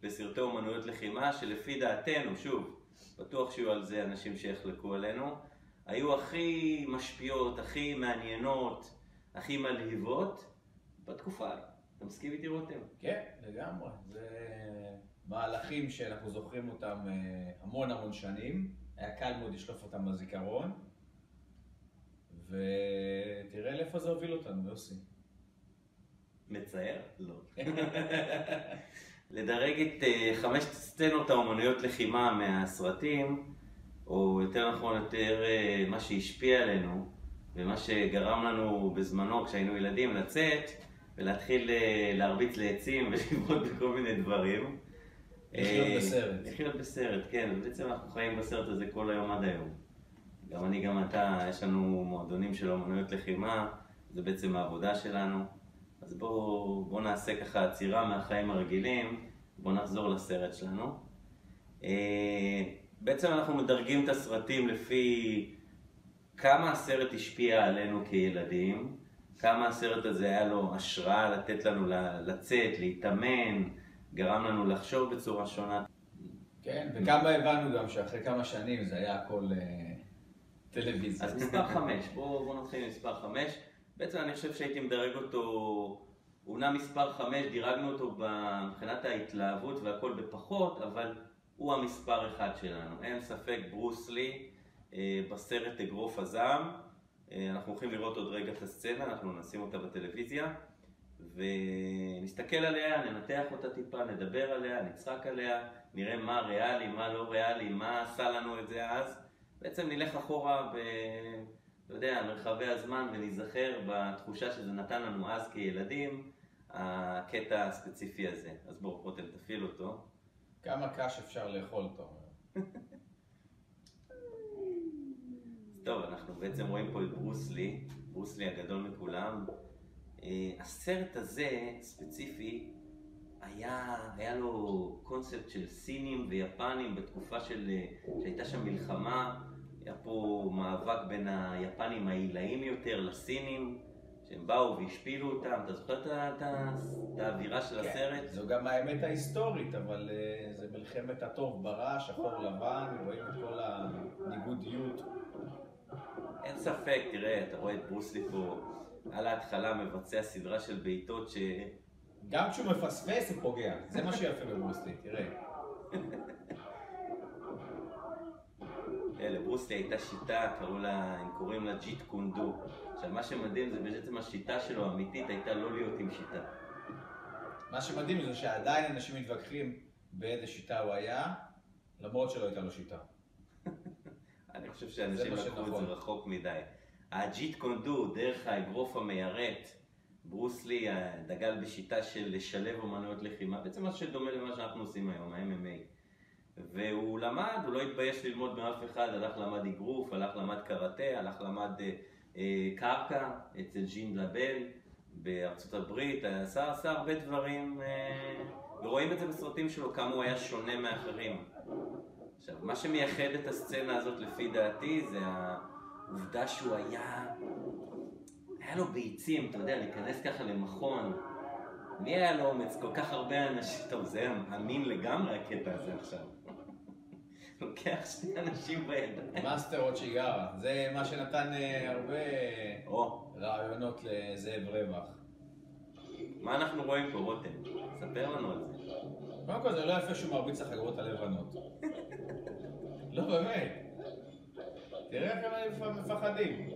בסרטי אומנויות לחימה, שלפי דעתנו, שוב, בטוח שיהיו על זה אנשים שיחלקו עלינו, היו הכי משפיעות, הכי מעניינות, הכי מלהיבות בתקופה. אתה מסכים איתי רותם? כן, לגמרי. זה מהלכים שאנחנו זוכרים אותם המון שנים. היה קל מאוד לשלוף אותם בזיכרון. ותראה לאיפה זה הוביל אותנו, יוסי. מצער? לא. לדרג את 5 סצנות האומנויות לחימה מהסרטים, או יותר נכון יותר מה שהשפיע עלינו, ומה שגרם לנו בזמנו כשהיינו ילדים לצאת, ולהתחיל להרביץ לעצים ולברות בכל מיני דברים. לחיות בסרט. לחיות בסרט, כן. ובעצם אנחנו חיים בסרט הזה כל היום עד היום. גם אני, גם אתה, יש לנו מועדונים של אומנויות לחימה, זה בעצם העבודה שלנו. אז בואו נעשה ככה עצירה מהחיים הרגילים, בואו נחזור לסרט שלנו. בעצם אנחנו מדרגים את הסרטים לפי כמה הסרט השפיע עלינו כילדים, כמה הסרט הזה היה לו השראה לתת לנו לצאת, להתאמן, גרם לנו לחשוב בצורה שונה. כן, וכמה הבנו גם שאחרי כמה שנים זה היה הכל טלוויזיה. אז מספר 5, בואו נתחיל עם מספר 5. בעצם אני חושב שהייתי מדרג אותו, אומנם מספר 5, דירגנו אותו מבחינת ההתלהבות והכל בפחות, אבל הוא המספר 1 שלנו. אין ספק, ברוס לי, בסרט אגרוף הזעם. אנחנו הולכים לראות עוד רגע את הסצנה, אנחנו נשים אותה בטלוויזיה, ונסתכל עליה, ננתח אותה טיפה, נדבר עליה, נצחק עליה, נראה מה ריאלי, מה לא ריאלי, מה עשה לנו את זה אז. בעצם נלך אחורה אתה יודע, מרחבי הזמן, ונזכר בתחושה שזה נתן לנו אז כילדים, הקטע הספציפי הזה. אז בואו, רותם, תפעיל אותו. כמה קש אפשר לאכול, אתה אומר? טוב, אנחנו בעצם רואים פה את ברוס לי הגדול מכולם. הסרט הזה, ספציפי, היה לו קונספט של סינים ויפנים בתקופה שהייתה שם מלחמה. היה פה מאבק בין היפנים העילאים יותר לסינים, שהם באו והשפילו אותם. אתה זוכר את האווירה של הסרט? זו גם האמת ההיסטורית, אבל זה מלחמת הטוב ברע, שחור לבן, רואים את כל הניגודיות. אין ספק, תראה, אתה רואה את ברוס לי פה על ההתחלה מבצע סדרה של בעיטות גם כשהוא מפספס הוא פוגע, זה מה שיפה בברוס לי, תראה. לברוס לי הייתה שיטה, הם קוראים לה ג'יט קונדו. עכשיו מה שמדהים זה בעצם השיטה שלו האמיתית הייתה לא להיות עם שיטה. מה שמדהים זה שעדיין אנשים מתווכחים באיזה שיטה הוא היה, למרות שלא הייתה לו שיטה. אני חושב שאנשים לקחו את זה רחוק מדי. הג'יט קונדו, דרך האגרוף המיירט, ברוס לי דגל בשיטה של לשלב אומנויות לחימה, בעצם מה שדומה למה שאנחנו עושים היום, ה-MMA. והוא למד, הוא לא התבייש ללמוד מאף אחד, הלך למד אגרוף, הלך למד קראטה, הלך למד קרקע אצל ז'ין לבל בארצות הברית, עשה הרבה דברים, ורואים את זה בסרטים שלו, כמה הוא היה שונה מאחרים. עכשיו, מה שמייחד את הסצנה הזאת לפי דעתי זה העובדה שהוא היה לו ביצים, אתה יודע, להיכנס ככה למכון. מי היה לו אומץ? כל כך הרבה אנשים, טוב, זה אמין לגמרי הקטע הזה עכשיו. לוקח 2 אנשים בידיים. מאסטר אוצ'יגארה, זה מה שנתן הרבה רעיונות לזאב רווח. מה אנחנו רואים פה, רותם? ספר לנו על זה. קודם כל זה לא יפה שהוא מרביץ לחגורות הלבנות. לא באמת. תראה איך הם מפחדים.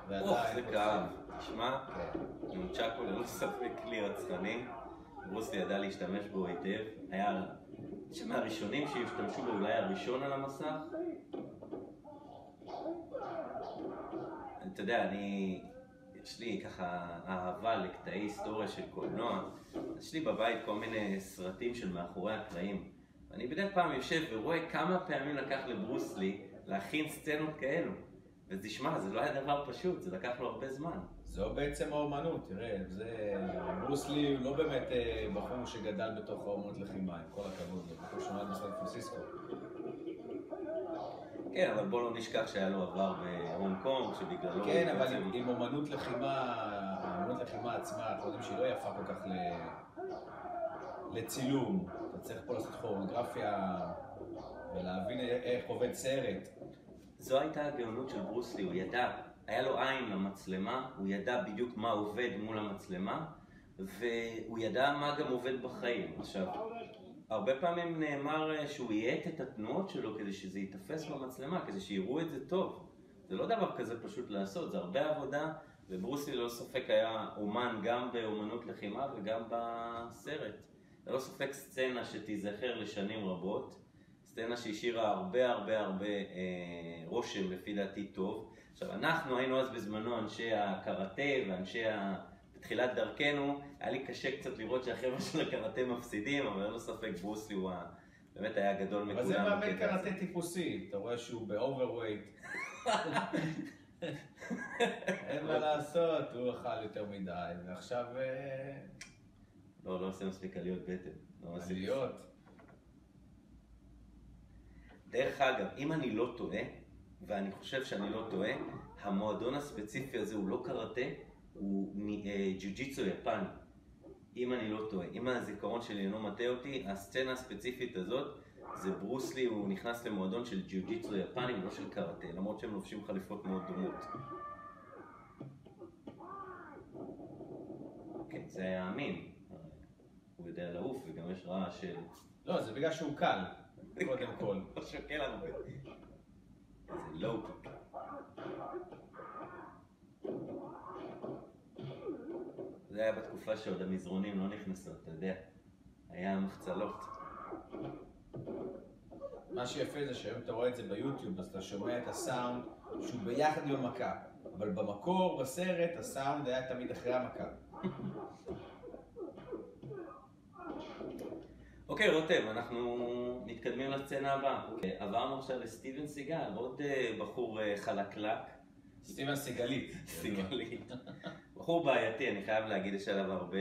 זה כאב. תשמע, נונצ'קו ללא ספק כלי רצחני. ברוס לי ידע להשתמש בו היטב. היה מהראשונים שהשתמשו בו, אולי הראשון על המסך. אתה יודע, יש לי ככה אהבה לקטעי היסטוריה של קולנוע. יש לי בבית כל מיני סרטים של מאחורי הקלעים. ואני בדרך פעם יושב ורואה כמה פעמים לקח לברוס לי להכין סצנות כאלו. ותשמע, זה לא היה דבר פשוט, זה לקח לו הרבה זמן. זו בעצם האומנות, תראה, ברוס לי הוא לא באמת בחור שגדל בתוך האומנות לחימה, עם כל הכבוד, בחור שנולד בסן פרנסיסקו. כן, אבל בוא לא נשכח שהיה לו עבר בהונג קונג, שבגללו... כן, אבל עם אומנות לחימה, האומנות לחימה עצמה, אנחנו יודעים שהיא לא יפה כל כך לצילום. אתה צריך פה לעשות כוריאוגרפיה ולהבין איך עובד סרט. זו הייתה הגאונות של ברוסלי, הוא ידע, היה לו עין למצלמה, הוא ידע בדיוק מה עובד מול המצלמה, והוא ידע מה גם עובד בחיים. עכשיו, הרבה פעמים נאמר שהוא ייעט את התנועות שלו כדי שזה ייתפס במצלמה, כדי שיראו את זה טוב. זה לא דבר כזה פשוט לעשות, זה הרבה עבודה, וברוסלי ללא ספק היה אומן גם באומנות לחימה וגם בסרט. ללא ספק סצנה שתיזכר לשנים רבות, סצנה שהשאירה הרבה רושם לפי דעתי טוב. עכשיו, אנחנו היינו אז בזמנו אנשי הקראטה ואנשי בתחילת דרכנו, היה לי קשה קצת לראות שהחבר'ה של הקראטה מפסידים, אבל ללא ספק ברוסלי הוא באמת היה גדול מכולם. אבל זה מאמן קראטה טיפוסי, אתה רואה שהוא באוברווייט. אין מה לעשות, הוא אכל יותר מדי, ועכשיו... לא עושה מספיק עליות בטן. עליות? דרך אגב, אם אני לא טועה, ואני חושב שאני לא טועה, המועדון הספציפי הזה הוא לא קראטה, הוא ג'יוג'יצו יפני. אם אני לא טועה, אם הזיכרון שלי אינו מטעה אותי, הסצנה הספציפית הזאת, זה ברוסלי, הוא נכנס למועדון של ג'יוג'יצו יפני ולא של קראטה, למרות שהם לובשים חליפות מאוד דומות. כן, זה היה אמין. הוא יודע לעוף וגם יש רעש של... לא, זה בגלל שהוא קל, קודם כל. הוא שוקל הרבה. זה לואו-קיק. זה היה בתקופה שעוד המזרונים לא נכנסו, אתה יודע. היה מחצלות. מה שיפה זה שהיום אתה רואה את זה ביוטיוב, אז אתה שומע את הסאונד שהוא ביחד עם המכה. אבל במקור, בסרט, הסאונד היה תמיד אחרי המכה. אוקיי, רותם, אנחנו מתקדמים לסצנה הבאה. עברנו עכשיו לסטיבן סיגל, עוד בחור חלקלק. סטיבן סיגלית. סיגלית. בחור בעייתי, אני חייב להגיד, יש עליו הרבה...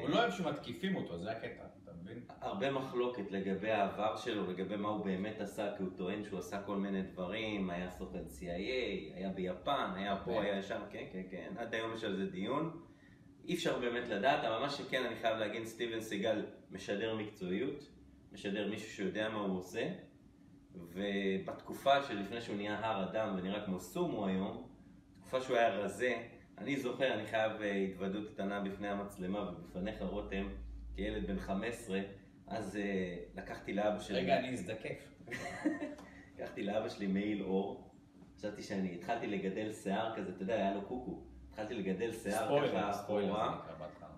הוא לא אוהב שמתקיפים אותו, זה הקטע, אתה מבין? הרבה מחלוקת לגבי העבר שלו, לגבי מה הוא באמת עשה, כי הוא טוען שהוא עשה כל מיני דברים, היה סוכן CIA, היה ביפן, היה פה, היה שם, כן, עד היום יש על זה דיון. אי אפשר באמת לדעת, אבל מה שכן אני חייב להגיד, סטיבן סיגל משדר מקצועיות, משדר מישהו שיודע מה הוא עושה, ובתקופה שלפני שהוא נהיה הר אדם ונראה כמו סומו היום, בתקופה שהוא היה רזה, אני זוכר, אני חייב התוודות קטנה בפני המצלמה ובפניך רותם, כילד בן 15, אז לקחתי לאבא שלי... רגע, אני אזדקף. לקחתי לאבא שלי מעיל אור, חשבתי שאני התחלתי לגדל שיער כזה, אתה יודע, היה לו קוקו. התחלתי לגדל שיער ככה אחורה,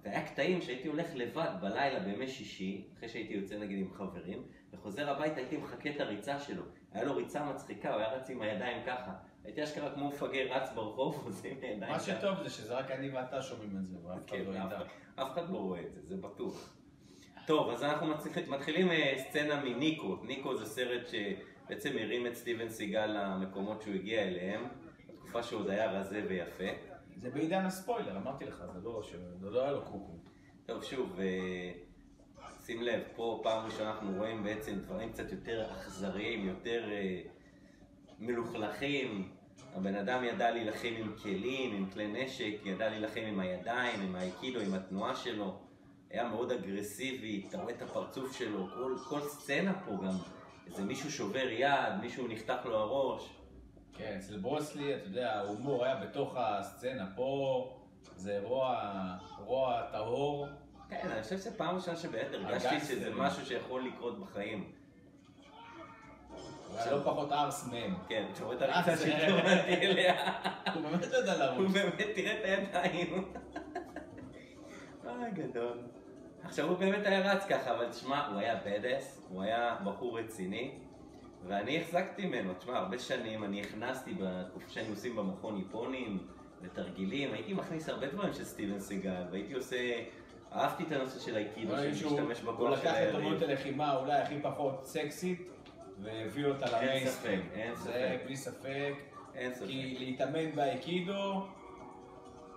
והיה קטעים שהייתי הולך לבד בלילה בימי שישי, אחרי שהייתי יוצא נגיד עם חברים, וחוזר הביתה הייתי מחכה את הריצה שלו. היה לו ריצה מצחיקה, הוא היה רץ עם הידיים ככה. הייתי אשכרה כמו מפגר רץ ברחוב, עושה עם הידיים ככה. מה שטוב זה שזה רק אני ואתה שומעים את זה, ואף אחד לא ידע. אף אחד לא רואה את זה, זה בטוח. טוב, אז אנחנו מתחילים סצנה מניקו. ניקו זה סרט שבעצם הרים את סטיבן סיגל למקומות שהוא הגיע אליהם, בתקופה שהוא עוד היה רזה ויפה. זה בעידן הספוילר, אמרתי לך, זה לא היה לו קוקו. טוב, שוב, שים לב, פה פעם ראשונה אנחנו רואים בעצם דברים קצת יותר אכזריים, יותר מלוכלכים. הבן אדם ידע להילחם עם כלים, עם כלי נשק, ידע להילחם עם הידיים, עם האיקידו, עם התנועה שלו. היה מאוד אגרסיבי, אתה רואה את הפרצוף שלו, כל סצנה פה גם. איזה מישהו שובר יד, מישהו נחתך לו הראש. כן, אצל ברוסלי, אתה יודע, ההומור היה בתוך הסצנה, פה זה רוע טהור. כן, אני חושב שפעם ראשונה שבאמת הרגשתי שזה משהו שיכול לקרות בחיים. הוא היה לא פחות ארס מהם. כן, תשמעו את הריצה שהתכוונתי אליה. הוא באמת לא יודע לרוץ. הוא באמת, תראה את הידיים. גדול. עכשיו הוא באמת היה רץ ככה, אבל תשמע, הוא היה בדס, הוא היה בחור רציני. ואני החזקתי ממנו, תשמע, הרבה שנים אני הכנסתי בתקופה שהיינו עושים במכון היפונים, לתרגילים, הייתי מכניס הרבה דברים של סטיבן סיגל, והייתי עושה, אהבתי את הנושא של האיקידו, שמשתמש בכוח של הוא לקח את אומנות הלחימה אולי הכי פחות סקסית, והביא אותה למיינסטרים. אין ספק. זה בלי ספק. אין ספק. כי להתאמן באיקידו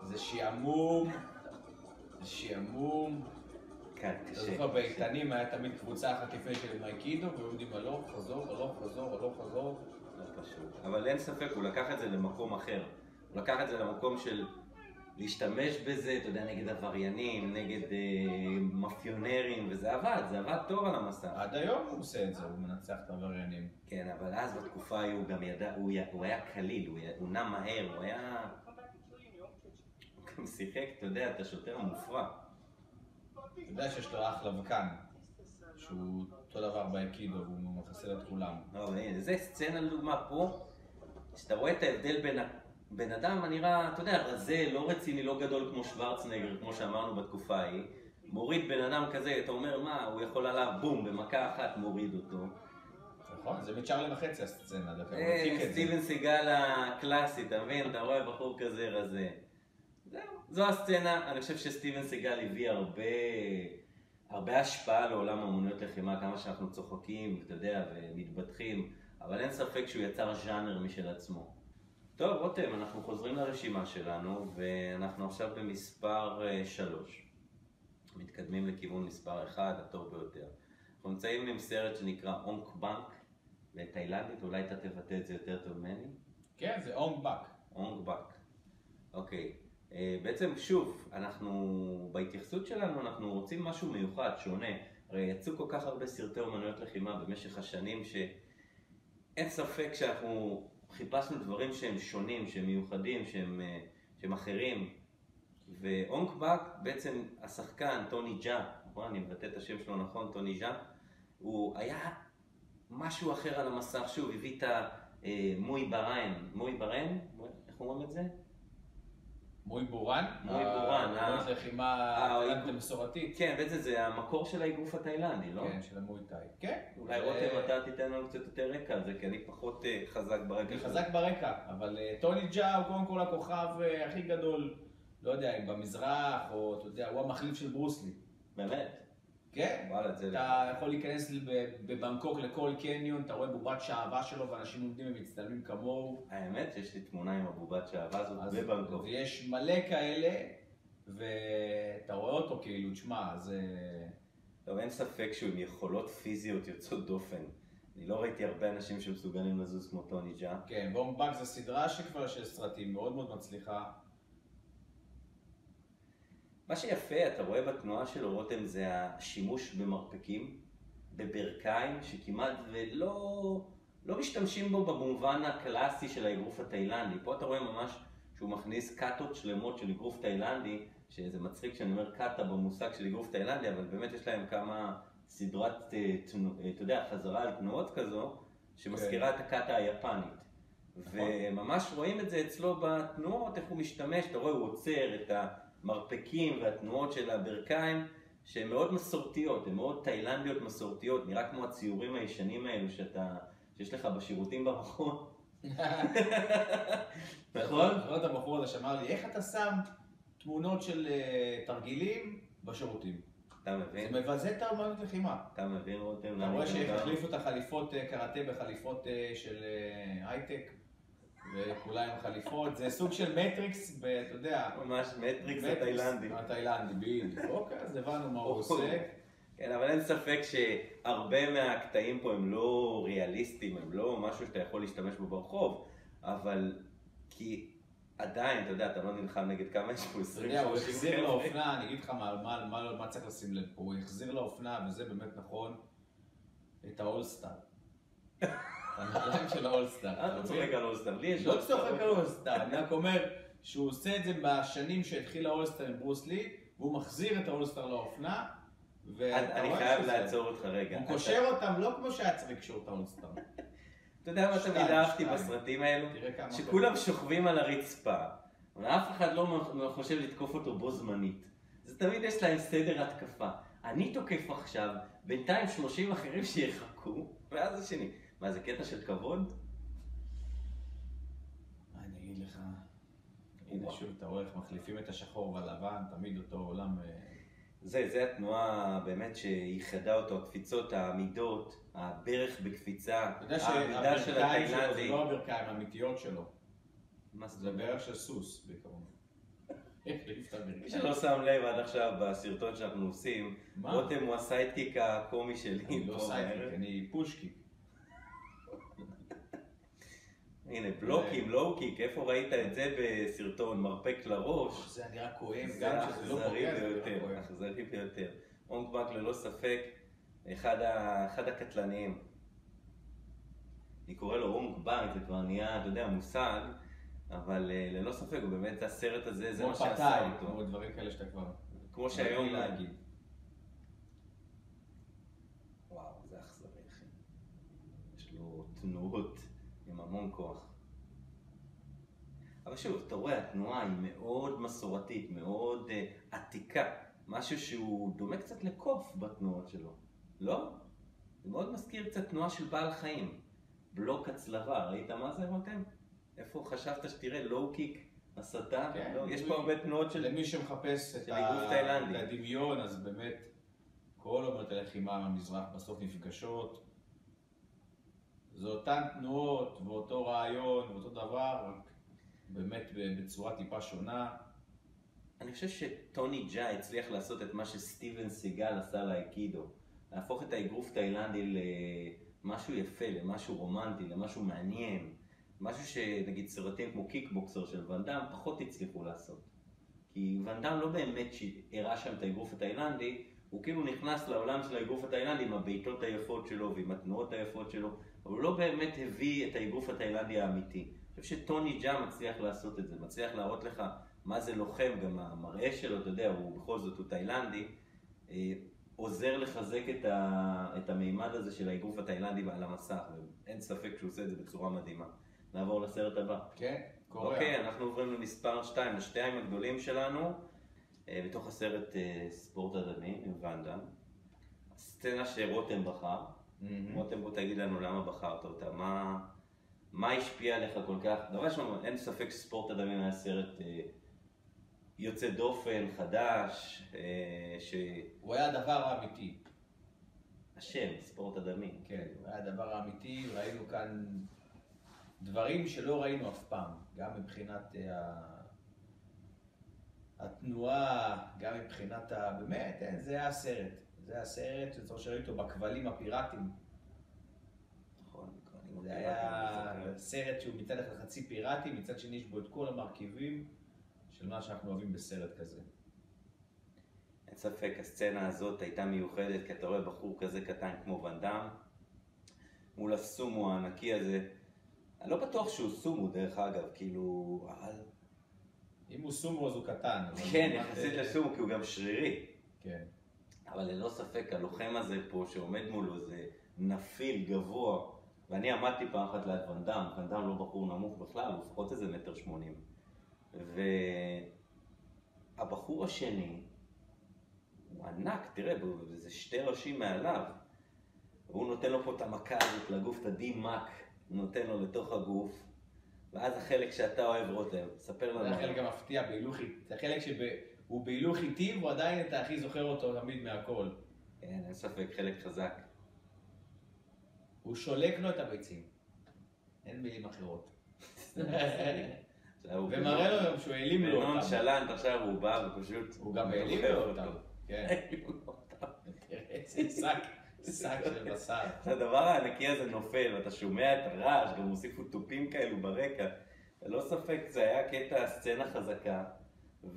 זה שעמום, כן, אתה זוכר, באיתנים היה תמיד קבוצה אחת לפני של האיקידו, והיו יודעים הלוך, חזור. לא פשוט. אבל אין ספק, הוא לקח את זה למקום אחר. הוא לקח את זה למקום של להשתמש בזה, אתה יודע, נגד עבריינים, נגד מאפיונרים, וזה עבד, זה עבד טוב על המסך. עד היום הוא עושה את זה, הוא מנצח את העבריינים. כן, אבל אז בתקופה ההיא הוא גם ידע, הוא היה קליל, הוא נע מהר, הוא היה... הוא גם שיחק, אתה יודע, את השוטר המופרע. אתה יודע שיש לו אח לבקן, שהוא אותו דבר באקידו, והוא מחסל את כולם. לא, אבל הנה, זה סצנה לדוגמה פה, שאתה רואה את ההבדל בין בן אדם הנראה, אתה יודע, רזה, לא רציני, לא גדול כמו שוורצנגר, כמו שאמרנו בתקופה ההיא, מוריד בן אדם כזה, אתה אומר, מה, הוא יכול עליו, בום, במכה אחת מוריד אותו. נכון, זה מצ'רלי וחצי הסצנה, דווקא, סטיבן סיגל הקלאסי, אתה מבין? אתה רואה בחור כזה רזה. זהו, זו הסצנה, אני חושב שסטיבן סיגל הביא הרבה השפעה לעולם האמנויות לחימה, כמה שאנחנו צוחקים, אתה יודע, ומתבטחים, אבל אין ספק שהוא יצר ז'אנר משל עצמו. טוב, רותם, אנחנו חוזרים לרשימה שלנו, ואנחנו עכשיו במספר 3. מתקדמים לכיוון מספר 1, הטוב ביותר. אנחנו נמצאים עם סרט שנקרא אונק בנק, בתאילנדית, אולי אתה תבטא את זה יותר טוב ממני? כן, זה אונק בק. אונק בק. אוקיי. בעצם, שוב, אנחנו, בהתייחסות שלנו, אנחנו רוצים משהו מיוחד, שונה. הרי יצאו כל כך הרבה סרטי אומנויות לחימה במשך השנים, שאין ספק שאנחנו חיפשנו דברים שהם שונים, שהם מיוחדים, שהם אחרים. ואונק בק, בעצם השחקן, טוני ג'ה, נכון? אני מבטא את השם שלו נכון, טוני ג'ה, הוא היה משהו אחר על המסך, שוב, הביא את מוי ברן, איך אומרים את זה? מוי בורן? מוי בורן, אומנויות לחימה תאילנדית מסורתית. כן, בעצם זה המקור של האגרוף התאילנדי, לא? כן, של המוי תאי. כן. אולי רותם, אתה תיתן לנו קצת יותר רקע על זה, כי אני פחות חזק ברקע. אני חזק ברקע, אבל טוני ג'ה הוא קודם כל הכוכב הכי גדול, לא יודע, אם במזרח, או אתה יודע, הוא המחליף של ברוסלי. באמת? כן, אתה יכול להיכנס בבנקוק לכל קניון, אתה רואה בובת שעבה שלו ואנשים עומדים ומצטלמים כמוהו. האמת שיש לי תמונה עם הבובת שעבה הזאת בבנקוק. ויש מלא כאלה, ואתה רואה אותו כאילו, תשמע, זה... טוב, אין ספק שהוא עם יכולות פיזיות יוצאות דופן. אני לא ראיתי הרבה אנשים שמסוגלים לזוז כמו טוני ג'ה. כן, ואונק בק זה סדרה שכבר של סרטים מאוד מאוד מצליחה. מה שיפה, אתה רואה בתנועה של רותם, זה השימוש במרפקים, בברכיים, שכמעט ולא משתמשים בו במובן הקלאסי של האגרוף התאילנדי. פה אתה רואה ממש שהוא מכניס קאטות שלמות של אגרוף תאילנדי, שזה מצחיק שאני אומר קאטה במושג של אגרוף תאילנדי, אבל באמת יש להם כמה סדרת, אתה יודע, חזרה על תנועות כזו, שמזכירה את הקאטה היפנית. וממש רואים את זה אצלו בתנועות, איך הוא משתמש, אתה רואה, הוא עוצר את המרפקים והתנועות של הברכיים, שהן מאוד מסורתיות, הן מאוד תאילנדיות מסורתיות, נראה כמו הציורים הישנים האלו שיש לך בשירותים במכון. נכון? נכון, הבחור הזה שאמר לי, איך אתה שם תמונות של תרגילים בשירותים? אתה מבין? זה מבזה את האמנות לחימה. אתה מבין, רותם? אתה רואה שהחליפו את החליפות קראטה בחליפות של הייטק, וכולם עם חליפות, זה סוג של מטריקס, אתה יודע. ממש מטריקס התאילנדי. התאילנדי, בדיוק. אוקיי, אז הבנו מה הוא עושה. כן, אבל אין ספק שהרבה מהקטעים פה הם לא ריאליסטיים, הם לא משהו שאתה יכול להשתמש בו ברחוב, אבל כי עדיין, אתה יודע, אתה לא נלחם נגד כמה יש פה 20 30 הוא החזיר לאופנה, אני אגיד לך מה צריך לשים לב פה, הוא החזיר לאופנה, וזה באמת נכון, את האולסטאר. הנעליים של האולסטאר. אתה צוחק על האולסטאר, לי יש לא צוחק על האולסטאר, אני רק אומר שהוא עושה את זה בשנים שהתחיל האולסטאר עם ברוס לי, והוא מחזיר את האולסטאר לאופנה, אני חייב לעצור אותך רגע. הוא קושר אותם לא כמו שהיה צריך לקשור את האולסטאר. אתה יודע מה תמיד אהבתי בסרטים האלו? שכולם שוכבים על הרצפה, ואף אחד לא חושב לתקוף אותו בו זמנית. זה תמיד יש להם סדר התקפה. אני תוקף עכשיו, בינתיים 30 אחרים שיחכו, ואז השני. מה, זה קטע של כבוד? אני אגיד לך, הנה שוב אתה רואה איך מחליפים את השחור והלבן, תמיד אותו עולם... זה התנועה באמת שייחדה אותו, הקפיצות, העמידות, הברך בקפיצה, העמידה של התאילנדי. זה לא הברכיים האמיתיות שלו. זה ברך של סוס בעיקרון. מי שלא שם לב עד עכשיו בסרטון שאנחנו עושים, רותם הוא הסיידקיק הקומי שלי. אני לא סיידקיק, אני פושקיק. הנה, בלוקים, לואו-קיק, איפה ראית את זה בסרטון? מרפק לראש. זה נראה כואב, גם שזה לא פוגע, זה נראה כואב. אכזרי ביותר. אונגבק ללא ספק, אחד הקטלניים. אני קורא לו אונגבק, זה כבר נהיה, אתה יודע, מושג, אבל ללא ספק, הוא באמת, הסרט הזה, זה מה שעשה אותו. כמו דברים כאלה שאתה כבר... כמו שהיום להגיד. וואו, זה אכזרי, אחי. יש לו תנועות עם המון כוח. אבל שוב, אתה רואה, התנועה היא מאוד מסורתית, מאוד עתיקה. משהו שהוא דומה קצת לקוף בתנועות שלו. לא? זה מאוד מזכיר קצת תנועה של בעל חיים. בלוק הצלבה, ראית מה זה רותם? איפה חשבת שתראה לואו-קיק, הסתה? כן, לא, יש פה הרבה תנועות של... למי שמחפש את הדמיון, אז באמת כל אומרת הלחימה במזרח בסוף נפגשות. זה אותן תנועות ואותו רעיון ואותו דבר, רק באמת בצורה טיפה שונה. אני חושב שטוני ג'ה הצליח לעשות את מה שסטיבן סיגל עשה לאייקידו. להפוך את האגרוף תאילנדי למשהו יפה, למשהו רומנטי, למשהו מעניין. משהו שנגיד סרטים כמו קיקבוקסר של ונדאם פחות הצליחו לעשות. כי ונדאם לא באמת שהראה שם את האגרוף התאילנדי, הוא כאילו נכנס לעולם של האגרוף התאילנדי עם הבעיטות היפות שלו ועם התנועות היפות שלו, אבל הוא לא באמת הביא את האגרוף התאילנדי האמיתי. אני חושב שטוני ג'ה מצליח לעשות את זה, מצליח להראות לך מה זה לוחם, גם המראה שלו, אתה יודע, הוא בכל זאת הוא תאילנדי, עוזר לחזק את המימד הזה של האגרוף התאילנדי על המסך, ואין ספק שהוא עושה את זה בצורה מדהימה. נעבור לסרט הבא. כן, קורא. אוקיי, אנחנו עוברים למספר 2, לשתיים הגדולים שלנו, בתוך הסרט ספורט הדמים עם ונדאם. סצנה שרותם בחר. רותם, בוא תגיד לנו למה בחרת אותה, מה השפיע עליך כל כך? דבר שלנו, אין ספק שספורט הדמים היה סרט יוצא דופן, חדש, הוא היה הדבר האמיתי. השם, ספורט הדמים. כן, הוא היה הדבר האמיתי, ראינו כאן דברים שלא ראינו אף פעם, גם מבחינת התנועה, גם מבחינת באמת, זה היה הסרט. זה היה הסרט שצריך שראינו אותו בכבלים הפיראטיים. נכון, זה היה סרט שהוא מצד אחד חצי פיראטי, מצד שני יש בו את כל המרכיבים של מה שאנחנו אוהבים בסרט כזה. אין ספק, הסצנה הזאת הייתה מיוחדת, כי אתה רואה בחור כזה קטן כמו ונדאם, מול הסומו הענקי הזה. אני לא בטוח שהוא סומו דרך אגב, כאילו, אבל... אם הוא סומו אז הוא קטן. כן, יחסית לסומו, כי הוא גם שרירי. כן. אבל ללא ספק, הלוחם הזה פה שעומד מולו זה נפיל, גבוה, ואני עמדתי פעם אחת ליד ונדאם, ונדאם לא בחור נמוך בכלל, הוא לפחות איזה 1.80 מטר. והבחור השני, הוא ענק, תראה, זה 2 ראשים מעליו. והוא נותן לו פה את המכה הזאת לגוף, את הדי-מק, הוא נותן לו לתוך הגוף. ואז החלק שאתה אוהב רותם, ספר לנו. זה החלק המפתיע, זה החלק שהוא בהילוך איטי, והוא עדיין אתה הכי זוכר אותו תמיד מהכל. כן, אין ספק, חלק חזק. הוא שולק לו את הביצים. אין מילים אחרות. ומראה לו גם שהוא העלים לו אותם. בנון שלנט עכשיו הוא בא ופשוט... הוא גם העלים לו אותם. כן. איזה שק של בשר. הדבר הענקי הזה נופל, ואתה שומע את הרעש, גם הוסיפו טופים כאלו ברקע. ללא ספק, זה היה קטע סצנה חזקה,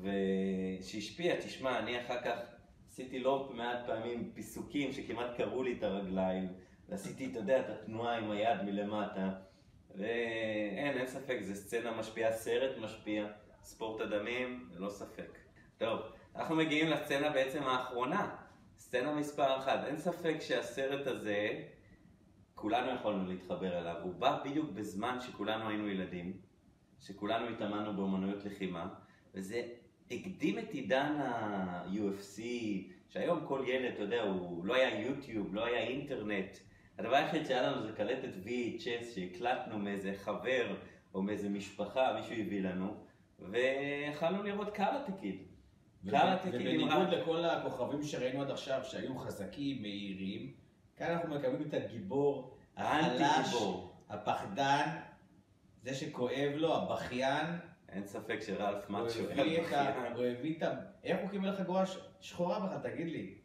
ושהשפיע, תשמע, אני אחר כך עשיתי לא מעט פעמים פיסוקים שכמעט קראו לי את הרגליים, ועשיתי, אתה יודע, את התנועה עם היד מלמטה, ואין ספק, זה סצנה משפיעה, סרט משפיע, ספורט הדמים, ללא ספק. טוב, אנחנו מגיעים לסצנה בעצם האחרונה, סצנה מספר 1. אין ספק שהסרט הזה, כולנו יכולנו להתחבר אליו. הוא בא בדיוק בזמן שכולנו היינו ילדים, שכולנו התאמנו באומנויות לחימה, וזה הקדים את עידן ה-UFC, שהיום כל ילד, אתה יודע, הוא לא היה יוטיוב, לא היה אינטרנט. הדבר היחיד שהיה לנו זה קלטת VHS שהקלטנו מאיזה חבר או מאיזה משפחה, מישהו הביא לנו, ויכולנו לראות קראטה קיד. ובניגוד לכל הכוכבים שראינו עד עכשיו, שהיו חזקים, מהירים, כאן אנחנו מקבלים את הגיבור, החלש, הפחדן, זה שכואב לו, הבכיין. אין ספק שרלף מאצ'ו הוא הביא את איך הוא קיבל חגורה שחורה בכלל, תגיד לי.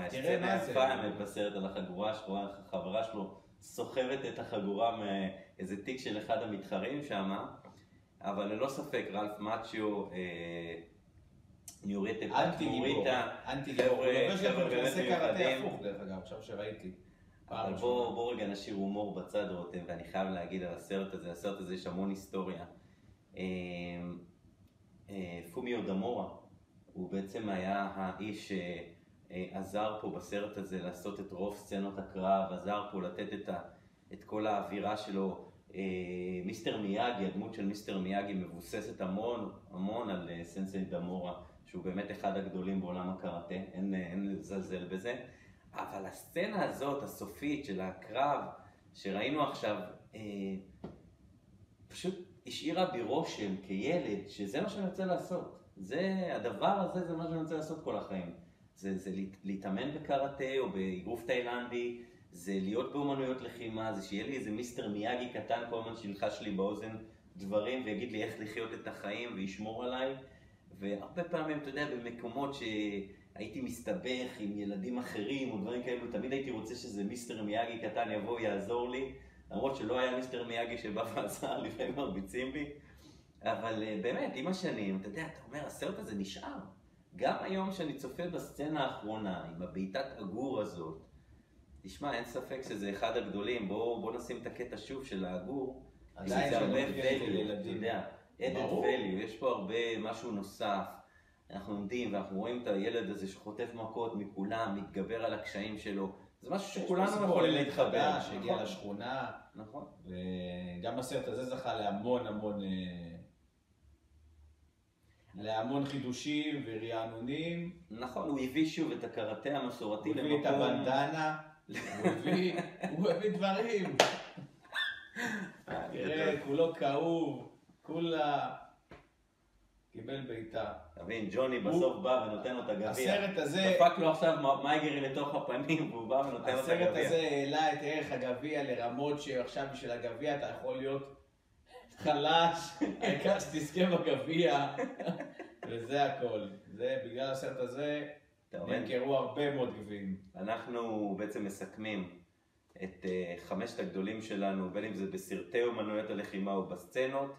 תשמע, הסצנה יפה בסרט על החגורה השחורה, החברה שלו סוחבת את החגורה מאיזה תיק של אחד המתחרים שם, אבל ללא ספק רלף מאצ'יו, ניוריטה פטמוריטה, אנטי גיבור, הוא לובש גם קורסי קראטה הפוך דרך אגב, עכשיו שראיתי. אבל בוא רגע נשאיר הומור בצד רותם, ואני חייב להגיד על הסרט הזה יש המון היסטוריה. פומיו דמורה, הוא בעצם היה האיש שעזר פה בסרט הזה לעשות את רוב סצנות הקרב, עזר פה לתת את כל האווירה שלו. מיסטר מיאגי, הדמות של מיסטר מיאגי מבוססת המון על סנסei דמורה, שהוא באמת אחד הגדולים בעולם הקראטה, אין לזלזל בזה. אבל הסצנה הזאת, הסופית של הקרב שראינו עכשיו, פשוט השאירה בי רושם כילד, שזה מה שאני רוצה לעשות. הדבר הזה זה מה שאני רוצה לעשות כל החיים. זה להתאמן בקראטה או באגרוף תאילנדי, זה להיות באומנויות לחימה, זה שיהיה לי איזה מיסטר מיאגי קטן כל הזמן שילחש לי באוזן דברים ויגיד לי איך לחיות את החיים וישמור עליי. והרבה פעמים, אתה יודע, במקומות שהייתי מסתבך עם ילדים אחרים או דברים כאלו, תמיד הייתי רוצה שזה מיסטר מיאגי קטן יבוא ויעזור לי, למרות שלא היה מיסטר מיאגי שבא ועזר, לפעמים מרביצים לי. אבל באמת, עם השנים, אתה יודע, אתה אומר, הסרט הזה נשאר. גם היום שאני צופה בסצנה האחרונה, עם הבעיטת אגור הזאת, תשמע, אין ספק שזה אחד הגדולים, בוא נשים את הקטע שוב של האגור. זה הרבה value, אתה יודע, added value, יש פה הרבה משהו נוסף. אנחנו עומדים ואנחנו רואים את הילד הזה שחוטף מכות מכולם, מתגבר על הקשיים שלו. זה משהו שכולנו יכולים להתחבר. שהגיע לשכונה. נכון. וגם הסרט הזה זכה להמון חידושים ורענונים. נכון, הוא הביא שוב את הקראטה המסורתי למקום. הוא הביא את הבנדנה, הוא הביא דברים. תראה, כולו כאוב, כולה קיבל בעיטה. תבין, ג'וני בסוף בא ונותן לו את הגביע. הסרט הזה... דפק לו עכשיו מייגרי לתוך הפנים והוא בא ונותן לו את הגביע. הסרט הזה העלה את ערך הגביע לרמות שעכשיו בשביל הגביע אתה יכול להיות חלש, העיקר שתזכה בגביע, וזה הכל. זה בגלל הסרט הזה נמכרו הרבה מאוד גביעים. אנחנו בעצם מסכמים את 5 הגדולים שלנו, בין אם זה בסרטי אומנויות הלחימה או בסצנות,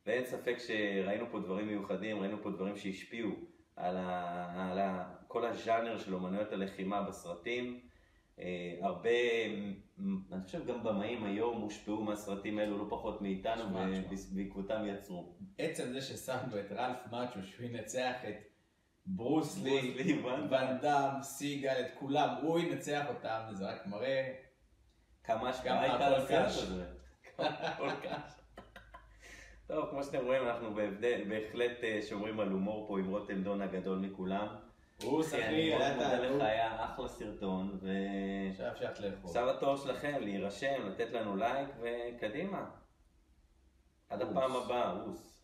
ואין ספק שראינו פה דברים מיוחדים, ראינו פה דברים שהשפיעו על כל הז'אנר של אומנויות הלחימה בסרטים. הרבה, אני חושב גם במאים היום הושפעו מהסרטים האלו לא פחות מאיתנו, ובעקבותם יצרו. עצם זה ששמנו את רלף מאצ'ו, שהוא ינצח את ברוס לי, ואן דאם, סיגל, את כולם, הוא ינצח אותם, זה רק מראה כמה השפעה הייתה לסרט הזה. כל כך. טוב, כמו שאתם רואים, אנחנו בהחלט שומרים על הומור פה עם רותם דון הגדול מכולם. הוא שחי, אני מודה לך, היה אחלה סרטון, עכשיו התור שלכם להירשם, לתת לנו לייק וקדימה. עד הפעם הבאה, רוס.